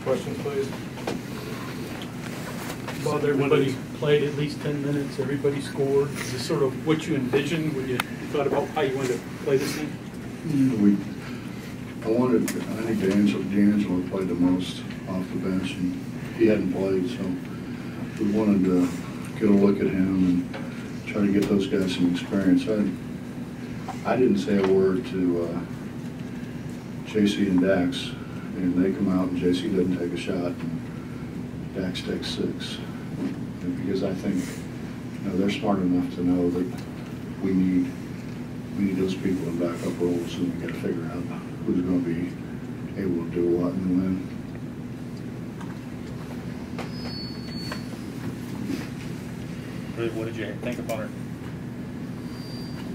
Questions, please. Bob, everybody played at least 10 minutes, everybody scored. Is this sort of what you envisioned when you thought about how you wanted to play this thing? I think D'Angelo played the most off the bench, and he hadn't played, so we wanted to get a look at him and try to get those guys some experience. I didn't say a word to JC and Dax, and they come out and JC doesn't take a shot, and Dax takes 6. Because I think they're smart enough to know that we need those people in backup roles, and we got to figure out who's going to be able to do what and when. What did you think of Hunter?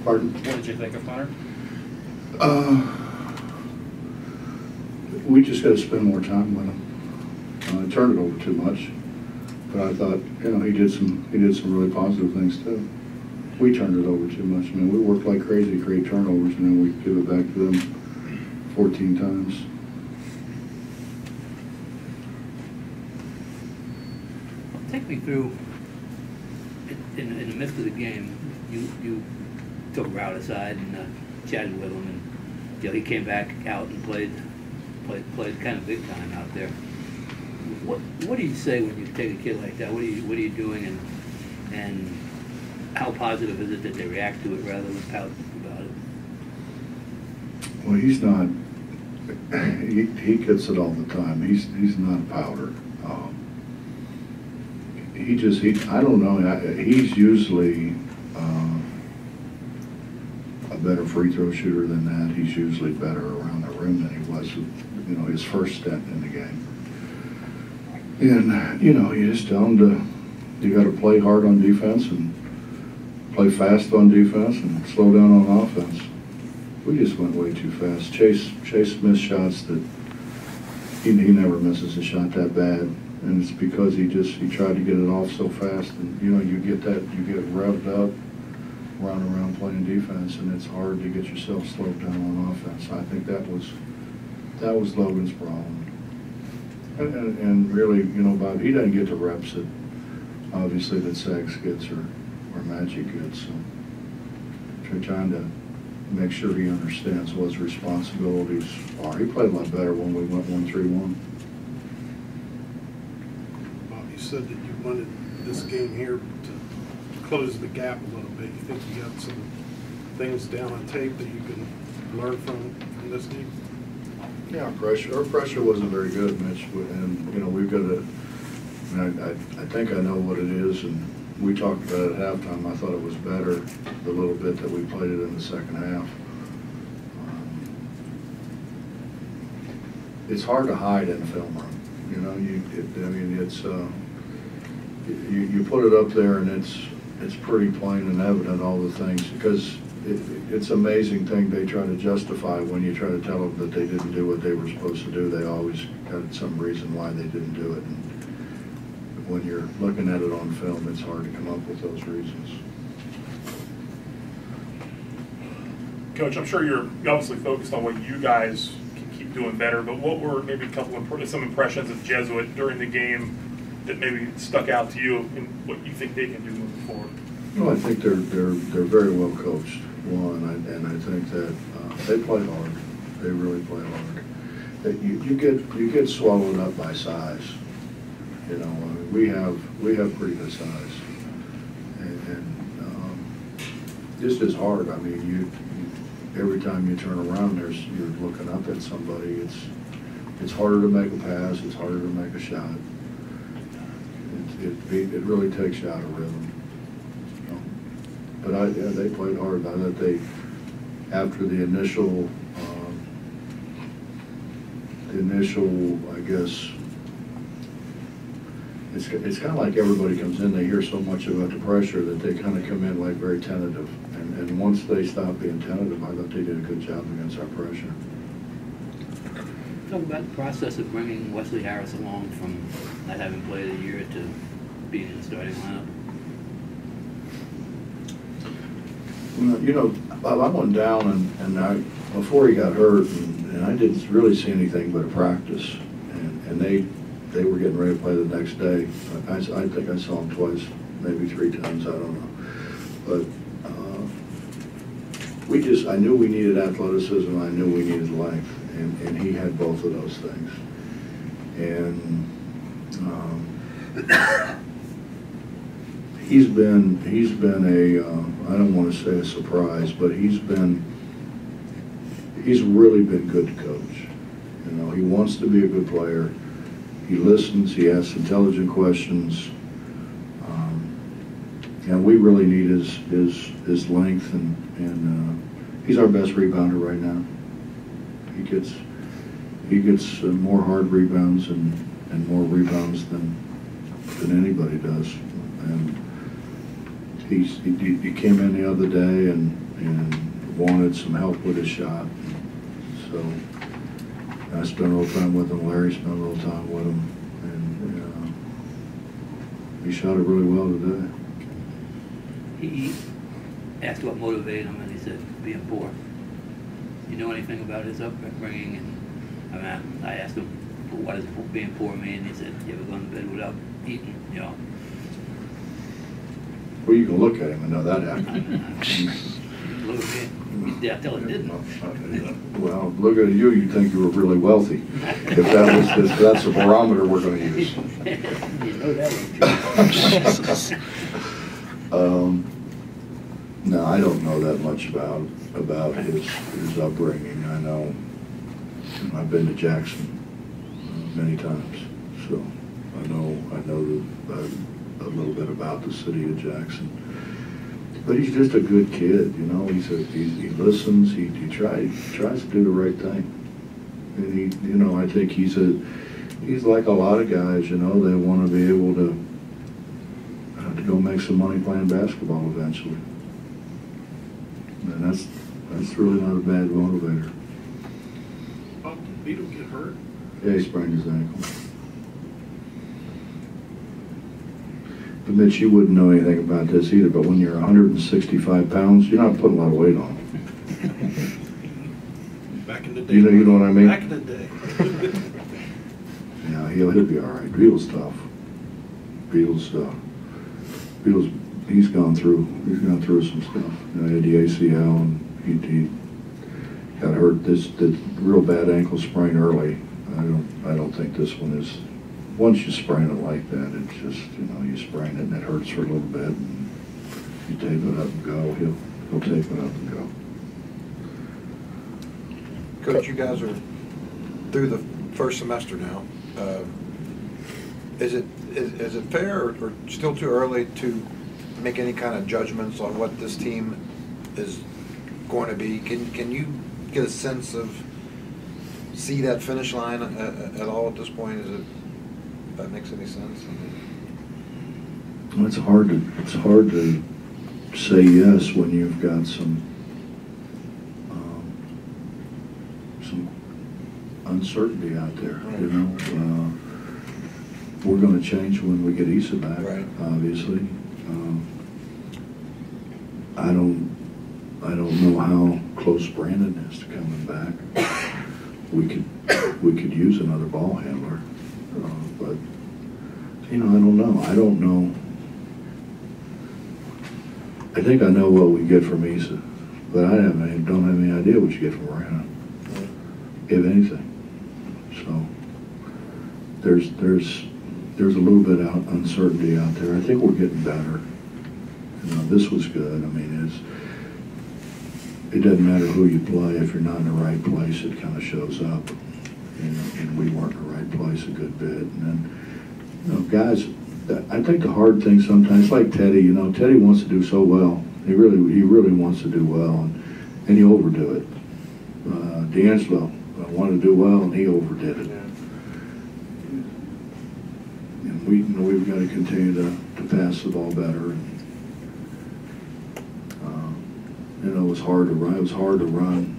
Pardon? What did you think of Hunter? We just got to spend more time with him. I turned it over too much, but I thought he did some really positive things too. We turned it over too much. I mean, we worked like crazy to create turnovers, and then we give it back to them 14 times. Take me through, in the midst of the game, you took Rout aside and chatted with him, and he came back out and played kind of big time out there. What do you say when you take a kid like that? What are you doing, and how positive is it that they react to it rather than pout about it? Well, he's not. He gets it all the time. He's not a powder. I don't know. He's usually a better free throw shooter than that. He's usually better around the rim than he was, his first stint in the game. And you just tell him you got to play hard on defense and play fast on defense and slow down on offense. We just went way too fast. Chase missed shots that he never misses a shot that bad. And it's because he tried to get it off so fast, and you get revved up, running around playing defense, and it's hard to get yourself slowed down on offense. I think that was Logan's problem. And really, Bob, he doesn't get the reps that obviously that Sags gets or Magic gets. So trying to make sure he understands what his responsibilities are. He played a lot better when we went 1-3-1. You said that you wanted this game here to close the gap a little bit. You think you got some things down on tape that you can learn from this game? Yeah, our pressure wasn't very good, Mitch, and we've got to. I think I know what it is, and we talked about it at halftime. I thought it was better the little bit that we played it in the second half. It's hard to hide in the film room. You put it up there, and it's pretty plain and evident, all the things, because it's an amazing thing they try to justify when you try to tell them that they didn't do what they were supposed to do. They always got some reason why they didn't do it. And when you're looking at it on film, it's hard to come up with those reasons. Coach, I'm sure you're obviously focused on what you guys can keep doing better, but what were maybe some impressions of Jesuit during the game that maybe stuck out to you and what you think they can do moving forward? Well, I think they're very well coached, and I think that they play hard. They really play hard. That you get swallowed up by size. We have pretty good size, and just as hard. I mean, every time you turn around, you're looking up at somebody. It's harder to make a pass. It's harder to make a shot. It really takes you out of rhythm. But they played hard. I thought after the initial, I guess, it's kind of like everybody comes in, they hear so much about the pressure that they kind of come in like very tentative. And once they stop being tentative, I thought they did a good job against our pressure. Talk about the process of bringing Wesley Harris along from not having played a year to being in the starting lineup. Well, Bob, I went down and before he got hurt, and I didn't really see anything but a practice. and they were getting ready to play the next day. I think I saw him twice, maybe 3 times, I don't know. But I knew we needed athleticism, I knew we needed length, and he had both of those things. And he's been a, I don't want to say a surprise, but he's really been good to coach. You know, he wants to be a good player. He listens, he asks intelligent questions. And we really need his length, and he's our best rebounder right now. He gets more hard rebounds and more rebounds than anybody does. And he came in the other day and wanted some help with his shot. So I spent a little time with him. Larry spent a little time with him, and he shot it really well today. He asked what motivated him, and he said being poor. You know anything about his upbringing? And I mean, I asked him, what does being poor mean? He said, you ever gone to bed without eating? You know. Well, you can look at him and know that happened. Look at me. Yeah, tell it didn't. Well, look at you. You think you were really wealthy. If that's a barometer we're going to use. You know that one. No, I don't know that much about his upbringing. I know I've been to Jackson many times, so I know a little bit about the city of Jackson. But he's just a good kid, you know. He listens. He tries to do the right thing, and I think he's like a lot of guys, you know. They want to be able to go make some money playing basketball eventually. And that's really not a bad motivator. Bob, did Beetle get hurt? Yeah, he sprained his ankle. But Mitch, you wouldn't know anything about this either, but when you're 165 pounds, you're not putting a lot of weight on. Back in the day. You know what I mean? Back in the day. Yeah, he'll be all right. Beetle's tough. Beetle's he's gone through some stuff. You know, he had the ACL, and he got hurt. The real bad ankle sprain early. I don't think this one is. Once you sprain it like that, it's just, you sprain it and it hurts for a little bit, and you tape it up and go. He'll tape it up and go. Coach, you guys are through the first semester now. Is it fair or still too early to make any kind of judgments on what this team is going to be? Can you get a sense of, see that finish line at all at this point? Is it, if that makes any sense? Well, it's hard to say yes when you've got some uncertainty out there. Right. You know, we're going to change when we get Issa back. Right. Obviously, I don't know how close Brandon is to coming back. We could use another ball handler, but I don't know. I think I know what we get from Issa, but I don't have any idea what you get from Brandon, if anything. So there's a little bit of uncertainty out there. I think we're getting better. This was good. I mean, it doesn't matter who you play. If you're not in the right place, it kind of shows up. And we weren't in the right place a good bit. And then, guys, I think the hard thing sometimes, like Teddy, Teddy wants to do so well. He really wants to do well, and you overdo it. D'Angelo wanted to do well, and he overdid it. And we've got to continue to pass the ball better. And, it was hard to run. It was hard to run.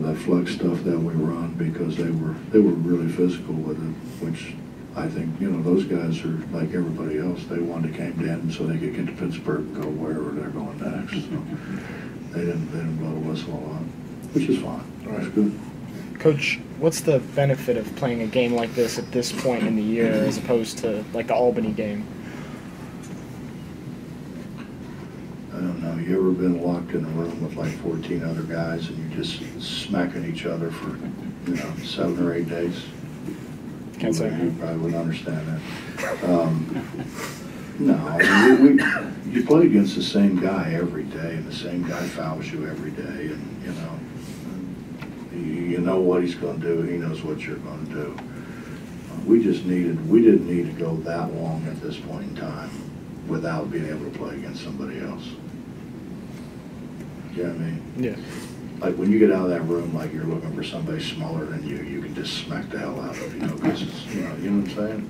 That flex stuff that we run, because they were really physical with it, which I think, those guys are like everybody else. They wanted to came down so they could get to Pittsburgh and go wherever they're going next. So they didn't blow the whistle a lot, which is fine. Right. That's good. Coach, what's the benefit of playing a game like this at this point in the year as opposed to like the Albany game? I don't know. You ever been locked in a room with like 14 other guys and you're just smacking each other for, 7 or 8 days? Can't say. You probably wouldn't understand that. No, I mean, you play against the same guy every day, and the same guy fouls you every day, and you know what he's going to do. He knows what you're going to do. We didn't need to go that long at this point in time without being able to play against somebody else. You know what I mean? Yeah. Like when you get out of that room, like you're looking for somebody smaller than you, you can just smack the hell out of, because you know what I'm saying?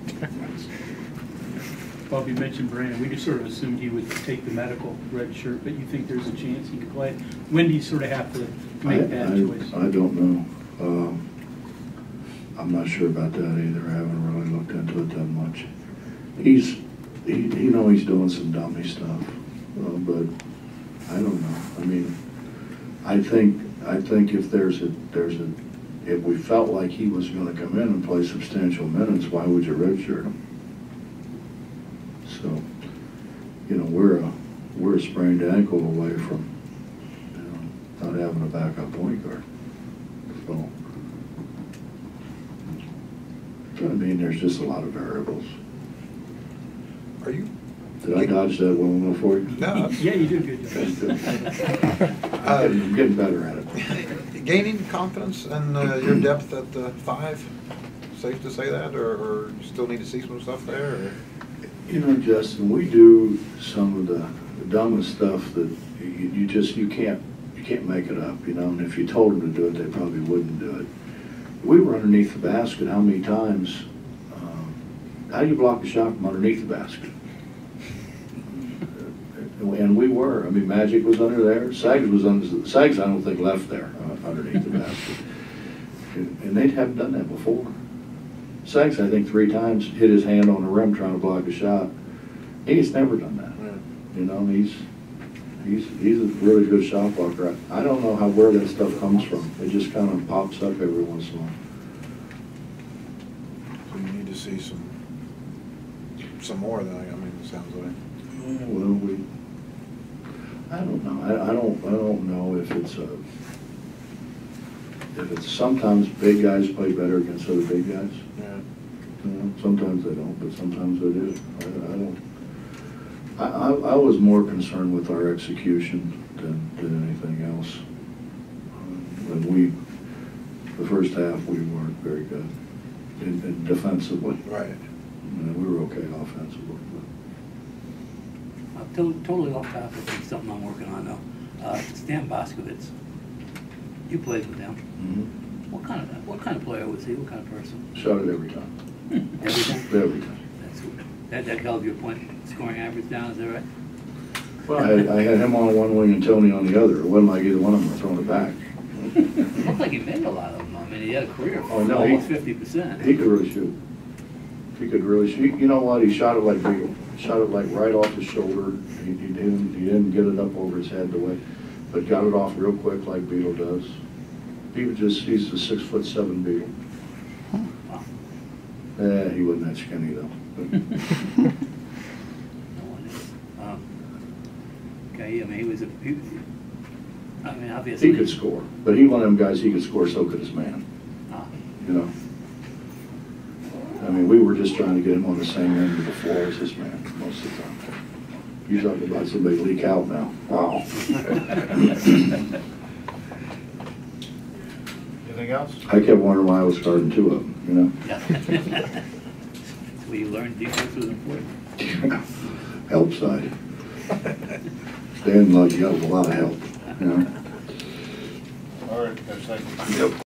Bob, you mentioned Brandon. We just sort of assumed he would take the medical red shirt, but you think there's a chance he could play? When do you sort of have to make that choice? I don't know. I'm not sure about that either. I haven't really looked into it that much. He's doing some dummy stuff, but I don't know. I mean, I think if if we felt like he was going to come in and play substantial minutes, why would you redshirt him? So, we're a sprained ankle away from, not having a backup point guard. So, I mean, there's just a lot of variables. Are you? Did I dodge that well enough for you? No. Yeah, you did good job. I'm getting better at it. Gaining confidence in your depth at the 5? Safe to say that, or you still need to see some stuff there? Or? Justin, we do some of the dumbest stuff that you can't make it up, and if you told them to do it, they probably wouldn't do it. We were underneath the basket how many times? How do you block a shot from underneath the basket? And we were. I mean, Magic was under there. Sags was under. Sags, I don't think, left there underneath the basket. And they haven't done that before. Sags, I think, 3 times hit his hand on the rim trying to block a shot. He's never done that. He's a really good shot blocker. I don't know where that stuff comes from. It just kind of pops up every once in a while. So you need to see some more than it sounds like. Yeah, well, I don't know. I don't know if it's sometimes big guys play better against other big guys. Yeah. Sometimes they don't, but sometimes they do. I was more concerned with our execution than anything else. The first half, we weren't very good in defensively. Right. We were okay offensively. Totally off topic and something I'm working on though. Stan Boscovitz, you played with him. Mm-hmm. What kind of player was he? What kind of person? Shot it every time. Every time? Every time. That held your point scoring average down, is that right? Well, I had him on one wing and Tony on the other. It wasn't like either one of them were throwing it back. It looked like he made a lot of them. I mean, he had a career of almost 50%. He could really shoot. He could really shoot. You know what? He shot it like Beagle. Shot it like right off his shoulder. He didn't get it up over his head the way, but got it off real quick like Beagle does. He's a 6'7" Beagle. Wow. He wasn't that skinny though. No one is. Okay, I mean, obviously. He could score, but he one of them guys. He could score, so could his man. I mean, we were just trying to get him on the same end of the floor as his man most of the time. You're talking about somebody leak out now. Wow. Anything else? I kept wondering why I was guarding 2 of them. Yeah. So you learned defense was important. Help side. Standing like you have a lot of help. All right, guys, thank you. Yep.